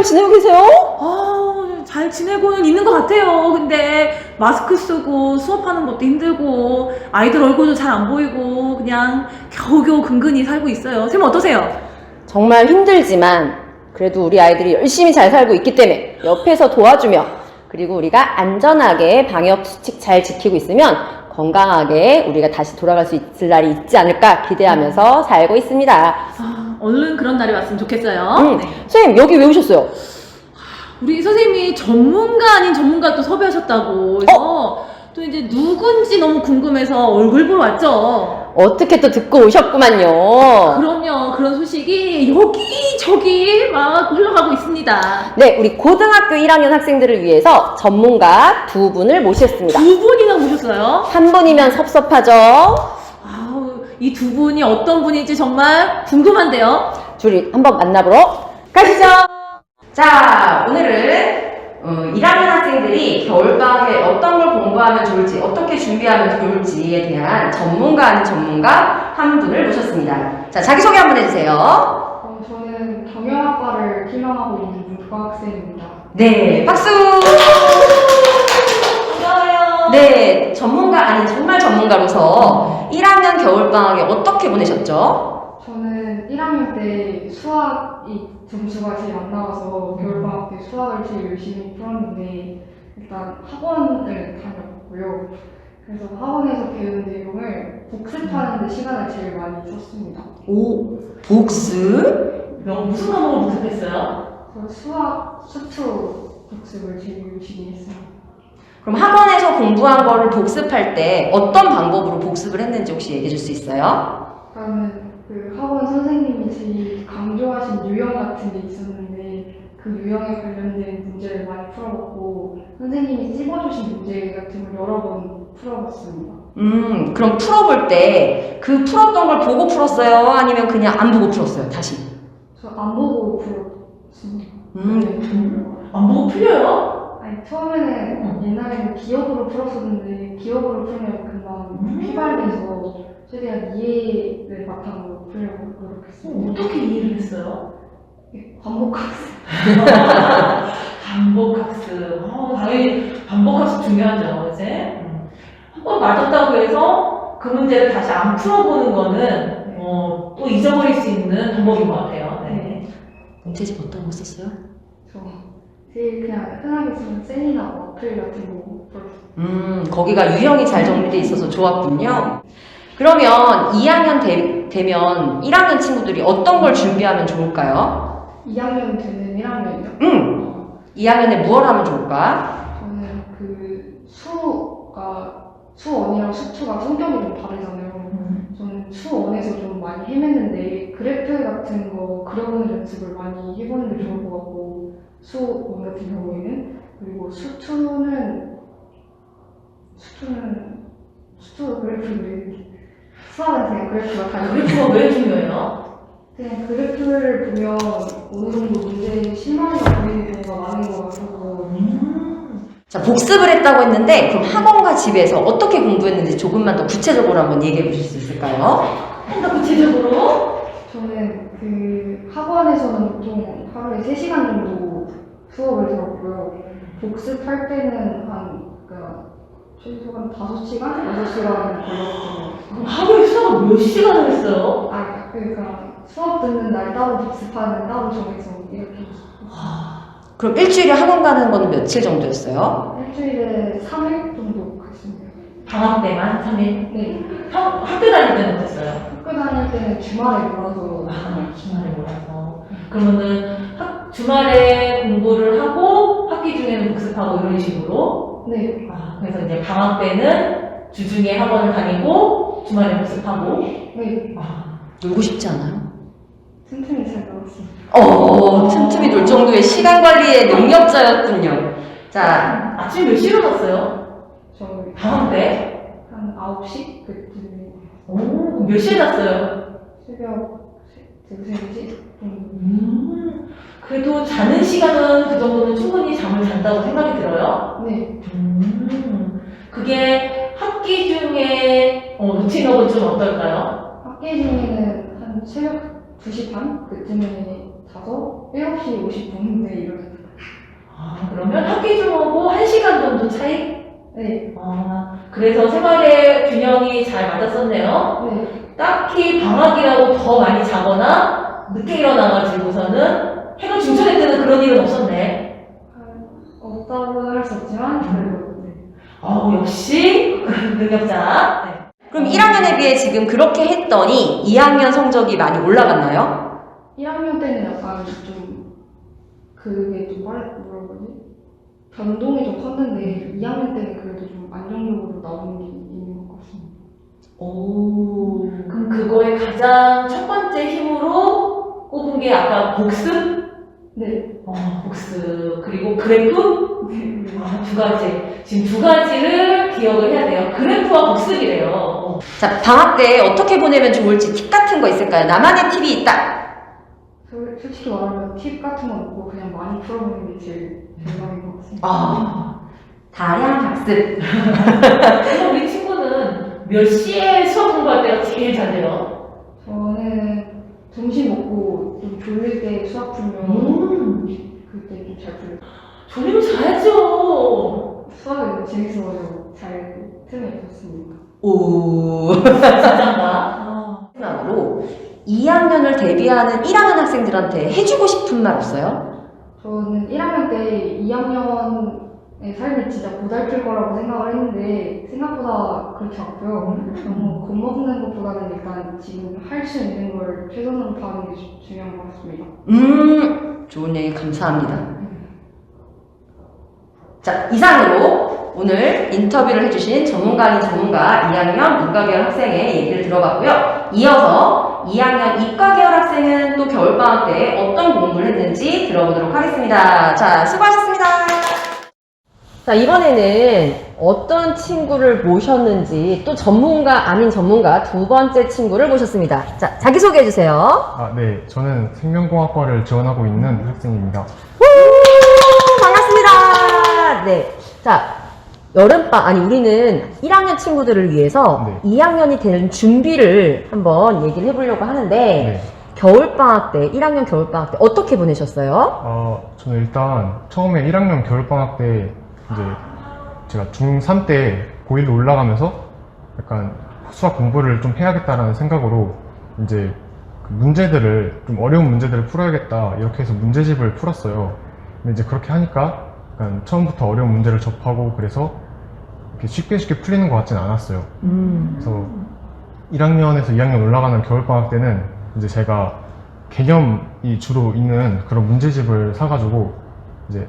잘 지내고 계세요? 잘 지내고는 있는 것 같아요. 근데 마스크 쓰고 수업하는 것도 힘들고 아이들 얼굴도 잘 안 보이고 그냥 겨우겨우 근근히 살고 있어요. 쌤 어떠세요? 정말 힘들지만 그래도 우리 아이들이 열심히 잘 살고 있기 때문에 옆에서 도와주며 그리고 우리가 안전하게 방역 수칙 잘 지키고 있으면 건강하게 우리가 다시 돌아갈 수 있을 날이 있지 않을까 기대하면서 살고 있습니다. 얼른 그런 날이 왔으면 좋겠어요. 네. 선생님 여기 왜 오셨어요? 우리 선생님이 전문가 아닌 전문가 또 섭외하셨다고 해서 또 이제 누군지 너무 궁금해서 얼굴 보러 왔죠. 어떻게 또 듣고 오셨구만요. 그럼요. 그런 소식이 여기저기 막 흘러가고 있습니다. 네, 우리 고등학교 1학년 학생들을 위해서 전문가 두 분을 모셨습니다. 두 분이나 모셨어요? 한 분이면 섭섭하죠? 이 두 분이 어떤 분인지 정말 궁금한데요. 둘이 한번 만나보러 가시죠. 자, 오늘은 1학년 학생들이 겨울방학에 어떤 걸 공부하면 좋을지, 어떻게 준비하면 좋을지에 대한 전문가 아닌 전문가 한 분을 모셨습니다. 자, 자기소개 한번 해주세요. 저는 경영학과를 희망하고 있는 문과학생입니다. 네, 박수! 반가워요. 네, 전문가 아닌 정말 전문가로서 1학년 겨울방학에 어떻게 보내셨죠? 저는 1학년 때 수학이 점수가 제일 안 나와서 겨울방학 때 수학을 제일 열심히 풀었는데 일단 학원을 다녔고요. 그래서 학원에서 배운 내용을 복습하는 데 시간을 제일 많이 썼습니다. 오, 복습? 무슨 과목을 복습했어요? 그래서 수학, 수투 복습을 제일 열심히 했습니다. 그럼 학원에서 공부한 거를 복습할 때 어떤 방법으로 복습을 했는지 혹시 얘기해 줄 수 있어요? 그러면 그 학원 선생님이 제일 강조하신 유형 같은 게 있었는데 그 유형에 관련된 문제를 많이 풀어봤고 선생님이 찝어주신 문제 같은 걸 여러 번 풀어봤습니다. 그럼 풀어볼 때 그 풀었던 걸 보고 풀었어요? 아니면 그냥 안 보고 풀었어요? 다시? 저 안 보고 풀었습니다. 안 보고 풀려요? 아니 처음에는 옛날에는 기억으로 풀었었는데 기억으로 풀면 금방 휘발돼서 최대한 이해를 바탕으로 풀려고 노력했습니다. 어떻게 이해를 했어요? 반복학습. 반복학습. 당연히 반복학습 중요하죠, 이제. 한 번 맞았다고 해서 그 문제를 다시 안 풀어보는 거는 또 잊어버릴 수 있는 방법인 것 같아요. 네. 문제집 어떤 거 썼어요? 저 제일 그냥 흔하게 쓰는 셀이나 어플 같은 거 풀었어요. 거기가 유형이 잘 정리돼 있어서 좋았군요. 그러면 2학년 되면 1학년 친구들이 어떤 걸 준비하면 좋을까요? 2학년 되는 1학년이요? 2학년에 무엇을 하면 좋을까? 저는 그 수원이랑 수투가 성격이 좀 다르잖아요. 저는 수원에서 좀 많이 헤맸는데 그래프 같은 거 그려보는 연습을 많이 해보는 게 좋을 것 같고 수원 같은 경우에는 그리고 수투 그래프를 수학은 그냥 그래프가 다르고 그래프가 왜 중요해요? 그냥 그래프를 보면 어느 정도 문제에 실마리가 보이는 경우가 많은 것 같아서 자, 복습을 했다고 했는데 그럼 학원과 집에서 어떻게 공부했는지 조금만 더 구체적으로 한번 얘기해 보실 수 있을까요? 좀 더 구체적으로? 저는 그 학원에서는 보통 하루에 3시간 정도 수업을 들었고요. 복습할 때는 그러니까 최소 한 5시간? 6시간 걸렸거든요. 그럼 하루에 수업을 몇 시간을 했어요? 그러니까 수업 듣는 날 따로 복습하는 날 따로 정해서 이렇게 그럼 일주일에 학원 가는 건 며칠 정도였어요? 일주일에 3일 정도 갔습니다. 방학 때만 3일? 네. 학교 다닐 때는 어땠어요? 학교 다닐 때는 주말에 몰아서 주말에 몰아서. 그러면은 주말에 공부를 하고 학기 중에는 복습하고 이런 식으로? 네. 그래서 이제 방학 때는 주중에 학원을 다니고 주말에 복습하고? 네. 놀고 싶지 않아요? 틈틈이 잘 놀았습니다. 틈틈이 놀 정도의 시간 관리의 능력자였군요. 자, 아침 몇 시에 일어났어요? 저 방학 때? 한 9시 그쯤에 그럼 몇 시에 잤어요? 새벽 3시? 그래도 자는 시간은 그 정도는 충분히 잠을 잔다고 생각이 들어요? 네. 그게 학기 중에 루틴하고 좀 어떨까요? 학기 중에는 한 새벽 2시 반? 그쯤에 자서 7시 50분인데 일어났어요. 아, 그러면 학기 중하고 1시간 정도 차이? 네. 그래서 생활의 균형이 잘 맞았었네요. 네. 딱히 방학이라고 더 많이 자거나 늦게 일어나가지고서는 해가 중천에 뜨는 그런 일은 없었네. 없다고는 할 수 없지만 그래도 네. 역시 능력자. 네. 그럼 1학년에 비해 지금 그렇게 했더니 2학년 성적이 많이 올라갔나요? 1학년 때는 약간 좀 그게 좀 뭐라 그러지? 변동이 좀 컸는데 2학년 때는 그래도 좀 안정적으로 나오는 게 있는 것 같습니다. 오, 그럼 그거의 가장 첫 번째 힘으로 꼽은 게 아까 복습? 네. 복습. 그리고 그래프? 네. 두 가지. 지금 두 가지를 기억을 해야 돼요. 그래프와 복습이래요. 자, 방학 때 어떻게 보내면 좋을지 팁 같은 거 있을까요? 나만의 팁이 있다. 솔직히 말하면 팁 같은 건 없고 그냥 많이 풀어보는 게 제일 대박인 것 같습니다. 다량 학습. 그럼 우리 친구는 몇 시에 수업 공부할 때가 제일 잘 돼요? 저는 점심 먹고 좀 졸릴 때 수학 풀면 그때 좀 잘 풀려요. 졸리면 자야죠. 수학이 재밌어가지고 잘 틈을 줬습니다. 오. 진짜인가? 마지막으로 2학년을 대비하는 1학년 학생들한테 해주고 싶은 말 없어요? 저는 1학년 때 2학년의 삶이 진짜 고달플 거라고 생각을 했는데 생각보다 그렇지 않고요. 너무 겁먹는 것보다는 일단 지금 할 수 있는 걸 최선으로 다하는 게 중요한 것 같습니다. 좋은 얘기 감사합니다. 자, 이상으로 오늘 인터뷰를 해주신 전문가인 전문가 2학년 문과계열 학생의 얘기를 들어봤고요. 이어서 2학년 이과계열 학생은 또 겨울방학 때 어떤 공부를 했는지 들어보도록 하겠습니다. 자, 수고하셨습니다. 자, 이번에는 어떤 친구를 모셨는지 또 전문가 아닌 전문가 두 번째 친구를 모셨습니다. 자, 자기소개해주세요. 네. 저는 생명공학과를 지원하고 있는 학생입니다. 반갑습니다. 네. 자, 우리는 1학년 친구들을 위해서 네. 2학년이 되는 준비를 한번 얘기를 해보려고 하는데, 네. 겨울방학 때, 1학년 겨울방학 때 어떻게 보내셨어요? 저는 일단 처음에 1학년 겨울방학 때 이제 제가 중3 때 고1로 올라가면서 약간 수학 공부를 좀 해야겠다라는 생각으로 이제 그 문제들을 좀 어려운 문제들을 풀어야겠다 이렇게 해서 문제집을 풀었어요. 근데 이제 그렇게 하니까 약간 처음부터 어려운 문제를 접하고 그래서 이렇게 쉽게 풀리는 것 같진 않았어요. 그래서 1학년에서 2학년 올라가는 겨울방학 때는 이제 제가 개념이 주로 있는 그런 문제집을 사가지고 이제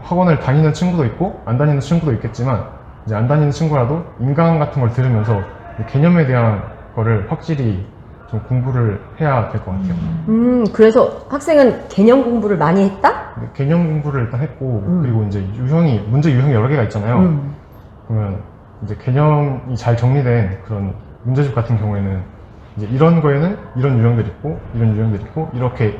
학원을 다니는 친구도 있고 안 다니는 친구도 있겠지만 이제 안 다니는 친구라도 인강 같은 걸 들으면서 개념에 대한 거를 확실히 좀 공부를 해야 될 것 같아요. 그래서 학생은 개념 공부를 많이 했다? 개념 공부를 일단 했고 그리고 이제 문제 유형이 여러 개가 있잖아요. 그러면 이제 개념이 잘 정리된 그런 문제집 같은 경우에는 이제 이런 거에는 이런 유형들이 있고 이런 유형들이 있고 이렇게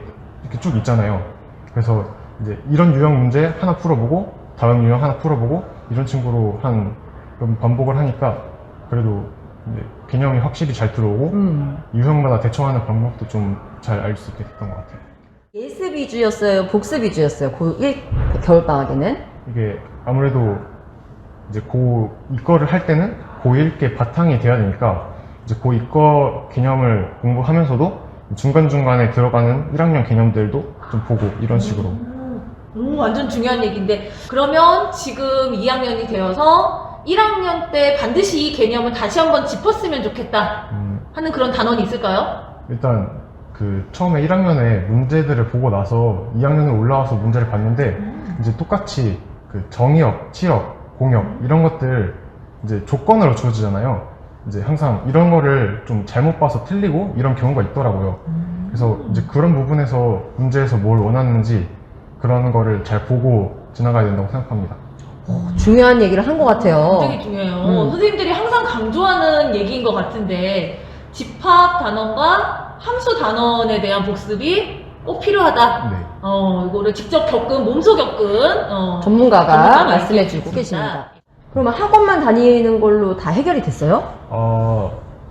쭉 있잖아요. 그래서 이제 이런 유형 문제 하나 풀어보고 다음 유형 하나 풀어보고 이런 식으로 그런 반복을 하니까 그래도 이제 개념이 확실히 잘 들어오고 유형마다 대처하는 방법도 좀 잘 알 수 있게 됐던 것 같아요. 예습 위주였어요? 복습 위주였어요? 고1 겨울방학에는? 이게 아무래도 이제 이과를 할 때는 고1 게 바탕이 돼야 되니까 이제 이과 개념을 공부하면서도 중간중간에 들어가는 1학년 개념들도 좀 보고 이런 식으로. 완전 중요한 얘기인데, 그러면 지금 2학년이 되어서 1학년 때 반드시 이 개념을 다시 한번 짚었으면 좋겠다 하는 그런 단원이 있을까요? 일단 처음에 1학년에 문제들을 보고 나서 2학년에 올라와서 문제를 봤는데 이제 똑같이 정의역, 치역, 공역 이런 것들 이제 조건으로 주어지잖아요. 이제 항상 이런 거를 좀 잘못 봐서 틀리고 이런 경우가 있더라고요. 그래서 이제 그런 부분에서 문제에서 뭘 원하는지 그런 거를 잘 보고 지나가야 된다고 생각합니다. 중요한 얘기를 한 것 같아요. 굉장히 중요해요. 선생님들이 항상 강조하는 얘기인 것 같은데, 집합 단원과 함수 단원에 대한 복습이 꼭 필요하다. 네. 이거를 직접 몸소 겪은 전문가가 말씀해주고 있습니다. 계십니다. 그러면 학원만 다니는 걸로 다 해결이 됐어요?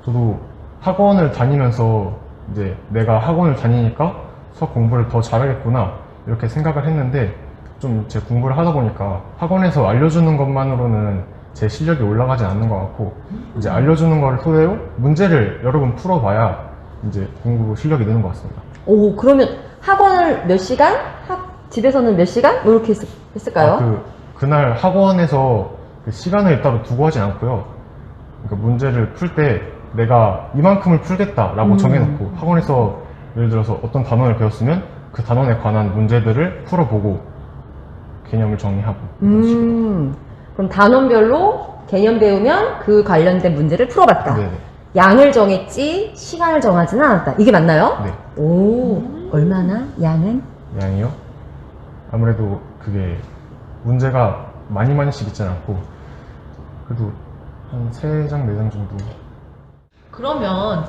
저도 학원을 다니면서 이제 내가 학원을 다니니까 수학 공부를 더 잘하겠구나 이렇게 생각을 했는데 좀 제 공부를 하다 보니까 학원에서 알려주는 것만으로는 제 실력이 올라가지 않는 것 같고 이제 알려주는 거를 토대로 문제를 여러 번 풀어봐야 이제 공부 실력이 느는 것 같습니다. 오, 그러면 학원을 몇 시간? 집에서는 몇 시간? 뭐 이렇게 했을까요? 그날 학원에서 그 시간을 따로 두고 하진 않고요. 그러니까 문제를 풀 때 내가 이만큼을 풀겠다라고 정해놓고 학원에서 예를 들어서 어떤 단원을 배웠으면 그 단원에 관한 문제들을 풀어보고 개념을 정리하고 이런 식으로. 그럼 단원별로 개념 배우면 그 관련된 문제를 풀어봤다. 네네. 양을 정했지 시간을 정하지는 않았다. 이게 맞나요? 네. 오, 얼마나? 양은? 양이요? 아무래도 그게 문제가 많이씩 있진 않고 그래도 한 3장, 4장 정도. 그러면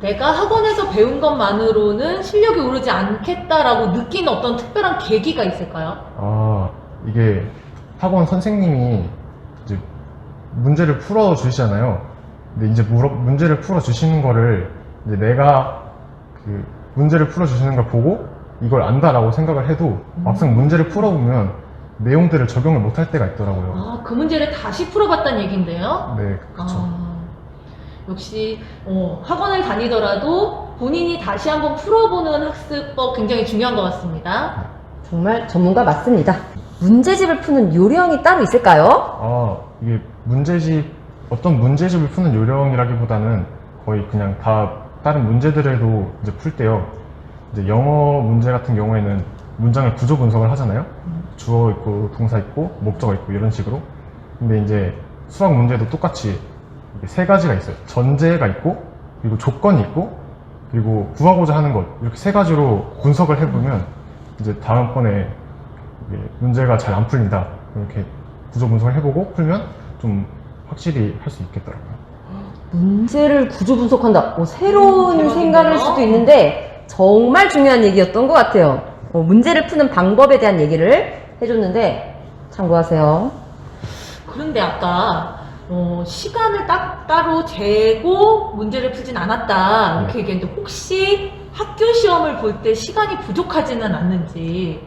내가 학원에서 배운 것만으로는 실력이 오르지 않겠다라고 느낀 어떤 특별한 계기가 있을까요? 이게 학원 선생님이 이제 문제를 풀어 주시잖아요. 근데 이제 문제를 풀어 주시는 거를 이제 내가 그 문제를 풀어 주시는 걸 보고 이걸 안다라고 생각을 해도 막상 문제를 풀어보면 내용들을 적용을 못 할 때가 있더라고요. 그 문제를 다시 풀어봤다는 얘기인데요? 네, 그렇죠. 역시 학원을 다니더라도 본인이 다시 한번 풀어보는 학습법 굉장히 중요한 것 같습니다. 정말 전문가 맞습니다. 문제집을 푸는 요령이 따로 있을까요? 이게 어떤 문제집을 푸는 요령이라기보다는 거의 그냥 다 다른 문제들에도 이제 풀 때요. 이제 영어 문제 같은 경우에는 문장의 구조 분석을 하잖아요. 주어 있고 동사 있고 목적어 있고 이런 식으로. 근데 이제 수학 문제도 똑같이 3가지가 있어요. 전제가 있고 그리고 조건이 있고 그리고 구하고자 하는 것 이렇게 3가지로 분석을 해보면 이제 다음번에 문제가 잘 안 풀린다 이렇게 구조 분석을 해보고 풀면 좀 확실히 할 수 있겠더라고요. 문제를 구조 분석한다. 새로운 대박인데요? 생각일 수도 있는데 정말 중요한 얘기였던 것 같아요. 문제를 푸는 방법에 대한 얘기를 해줬는데 참고하세요. 그런데 아까 시간을 따로 재고 문제를 풀진 않았다 이렇게 얘기했는데 혹시 학교 시험을 볼 때 시간이 부족하지는 않는지.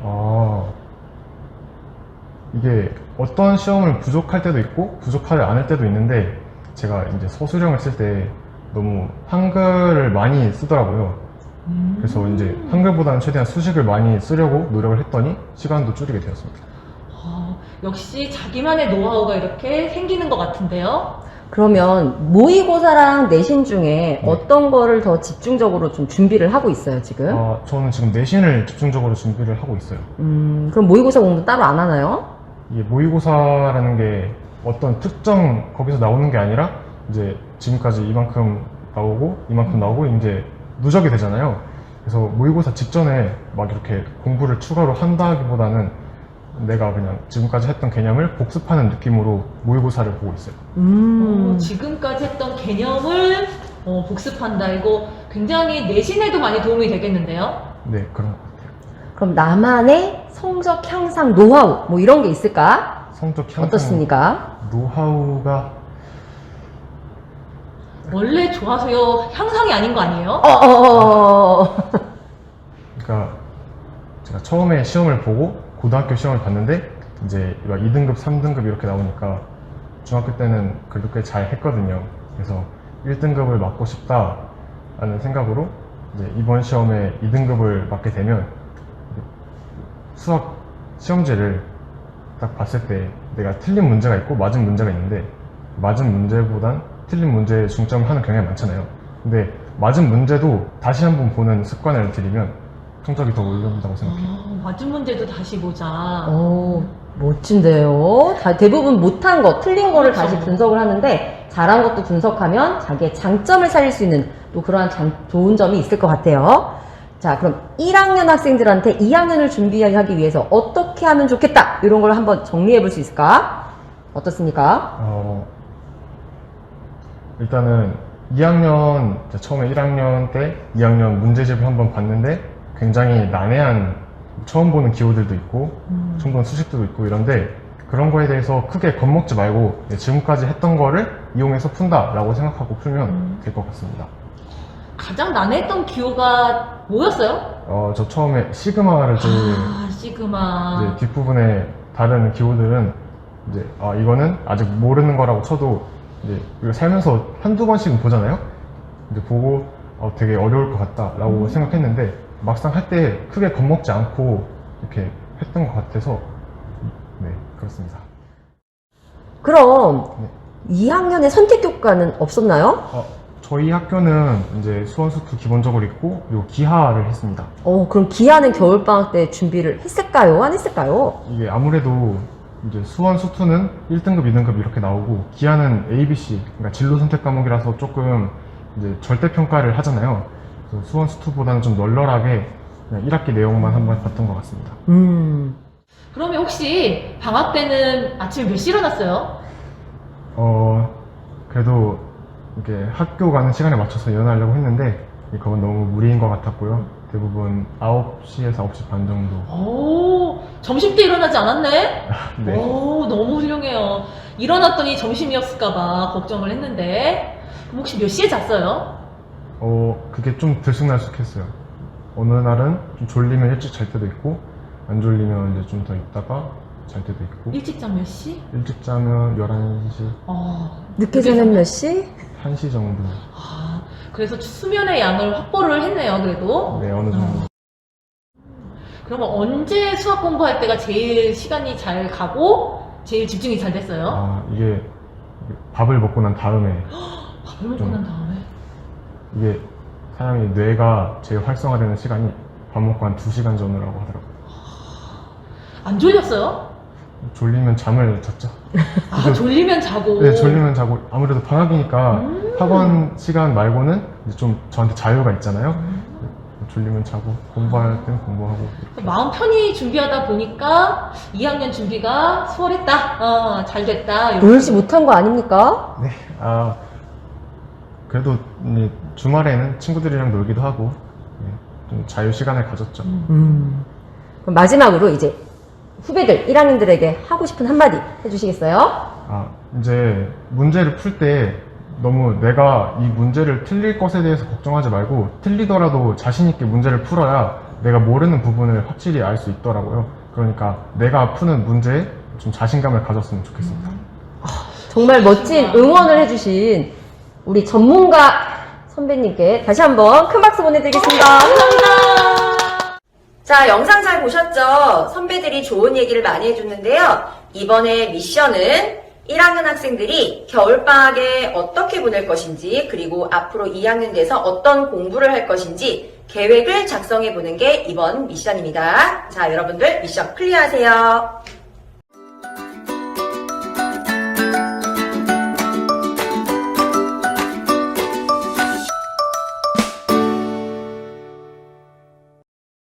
이게 어떤 시험을 부족할 때도 있고 부족하지 않을 때도 있는데 제가 이제 서술형을 쓸 때 너무 한글을 많이 쓰더라고요. 그래서 이제 한글보다는 최대한 수식을 많이 쓰려고 노력을 했더니 시간도 줄이게 되었습니다. 역시 자기만의 노하우가 이렇게 생기는 것 같은데요. 그러면 모의고사랑 내신 중에 어떤 거를 더 집중적으로 좀 준비를 하고 있어요, 지금? 저는 지금 내신을 집중적으로 준비를 하고 있어요. 그럼 모의고사 공부 따로 안 하나요? 이게 모의고사라는 게 어떤 특정 거기서 나오는 게 아니라 이제 지금까지 이만큼 나오고 이제 누적이 되잖아요. 그래서 모의고사 직전에 막 이렇게 공부를 추가로 한다기보다는 내가 그냥 지금까지 했던 개념을 복습하는 느낌으로 모의고사를 보고 있어요. 지금까지 했던 개념을 복습한다. 이거 굉장히 내신에도 많이 도움이 되겠는데요? 네, 그런 것 같아요. 그럼 나만의 성적 향상 노하우 뭐 이런 게 있을까? 성적 향상 어떻습니까? 노하우가 원래 좋아서요 향상이 아닌 거 아니에요? 그러니까 제가 처음에 시험을 보고 고등학교 시험을 봤는데 이제 막 2등급, 3등급 이렇게 나오니까 중학교 때는 그래도 꽤 잘 했거든요. 그래서 1등급을 맞고 싶다라는 생각으로 이제 이번 시험에 2등급을 맞게 되면 수학 시험지를 딱 봤을 때 내가 틀린 문제가 있고 맞은 문제가 있는데 맞은 문제보단 틀린 문제에 중점을 하는 경향이 많잖아요. 근데 맞은 문제도 다시 한번 보는 습관을 들이면 성적이 더 올라온다고 생각해요. 맞은 문제도 다시 보자. 멋진데요. 대부분 못한 거, 틀린 거를 그렇죠. 다시 분석을 하는데 잘한 것도 분석하면 자기의 장점을 살릴 수 있는 또 그러한 좋은 점이 있을 것 같아요. 자, 그럼 1학년 학생들한테 2학년을 준비하기 위해서 어떻게 하면 좋겠다 이런 걸 한번 정리해 볼 수 있을까? 어떻습니까? 일단은 2학년, 처음에 1학년 때 2학년 문제집을 한번 봤는데 굉장히 난해한 처음 보는 기호들도 있고 처음 보는 수식들도 있고 이런데 그런 거에 대해서 크게 겁먹지 말고 지금까지 했던 거를 이용해서 푼다 라고 생각하고 풀면 될 것 같습니다. 가장 난해했던 기호가 뭐였어요? 저 처음에 시그마를 제일 아, 시그마. 이제 뒷부분에 다른 기호들은 이제 이거는 아직 모르는 거라고 쳐도 이제 이거 살면서 한두 번씩은 보잖아요. 이제 보고 되게 어려울 것 같다라고 생각했는데 막상 할 때 크게 겁먹지 않고 이렇게 했던 것 같아서 네, 그렇습니다. 그럼 네. 2학년에 선택 교과는 없었나요? 저희 학교는 이제 수원수투 기본적으로 있고 그리고 기하를 했습니다. 그럼 기하는 겨울방학 때 준비를 했을까요? 안 했을까요? 이게 아무래도 이제 수원수투는 1등급, 2등급 이렇게 나오고 기하는 ABC, 그러니까 진로 선택 과목이라서 조금 이제 절대평가를 하잖아요. 그래서 수원수투보다는 좀 널널하게 그냥 1학기 내용만 한번 봤던 것 같습니다. 그러면 혹시 방학 때는 아침에 몇 시에 일어났어요? 그래도 이렇게 학교 가는 시간에 맞춰서 일어나려고 했는데 그건 너무 무리인 것 같았고요. 대부분 9시에서 9시 반 정도. 오, 점심 때 일어나지 않았네? 네. 오, 너무 훌륭해요. 일어났더니 점심이었을까봐 걱정을 했는데. 그럼 혹시 몇 시에 잤어요? 그게 좀 들쑥날쑥했어요. 어느 날은 좀 졸리면 일찍 잘 때도 있고 안 졸리면 이제 좀 더 있다가 잘 때도 있고 일찍 잠 몇 시? 일찍 자면 11시, 늦게 자면 몇 시? 1시 정도. 그래서 수면의 양을 확보를 했네요, 그래도. 네, 어느 정도. 그러면 언제 수학 공부할 때가 제일 시간이 잘 가고 제일 집중이 잘 됐어요? 이게 밥을 먹고 난 다음에 밥을 먹고 좀- 난 다음에? 이게 사람이 뇌가 제일 활성화되는 시간이 밥 먹고 한 2시간 전후라고 하더라고요. 안 졸렸어요? 졸리면 잠을 잤죠. 졸리면 자고. 네, 졸리면 자고 아무래도 방학이니까 학원 시간 말고는 이제 좀 저한테 자유가 있잖아요. 졸리면 자고 공부할 때는 공부하고 이렇게. 마음 편히 준비하다 보니까 2학년 준비가 수월했다. 잘 됐다. 이렇게. 놀지 못한 거 아닙니까? 네, 그래도 이제 주말에는 친구들이랑 놀기도 하고 네, 좀 자유 시간을 가졌죠. 그럼 마지막으로 이제 후배들, 1학년들에게 하고 싶은 한마디 해주시겠어요? 이제 문제를 풀 때 너무 내가 이 문제를 틀릴 것에 대해서 걱정하지 말고 틀리더라도 자신있게 문제를 풀어야 내가 모르는 부분을 확실히 알 수 있더라고요. 그러니까 내가 푸는 문제에 좀 자신감을 가졌으면 좋겠습니다. 정말 멋진 응원을 해주신 우리 전문가 선배님께 다시 한번 큰 박수 보내드리겠습니다. 감사합니다. 자, 영상 잘 보셨죠? 선배들이 좋은 얘기를 많이 해줬는데요. 이번에 미션은 1학년 학생들이 겨울방학에 어떻게 보낼 것인지, 그리고 앞으로 2학년 돼서 어떤 공부를 할 것인지 계획을 작성해보는 게 이번 미션입니다. 자, 여러분들 미션 클리어하세요.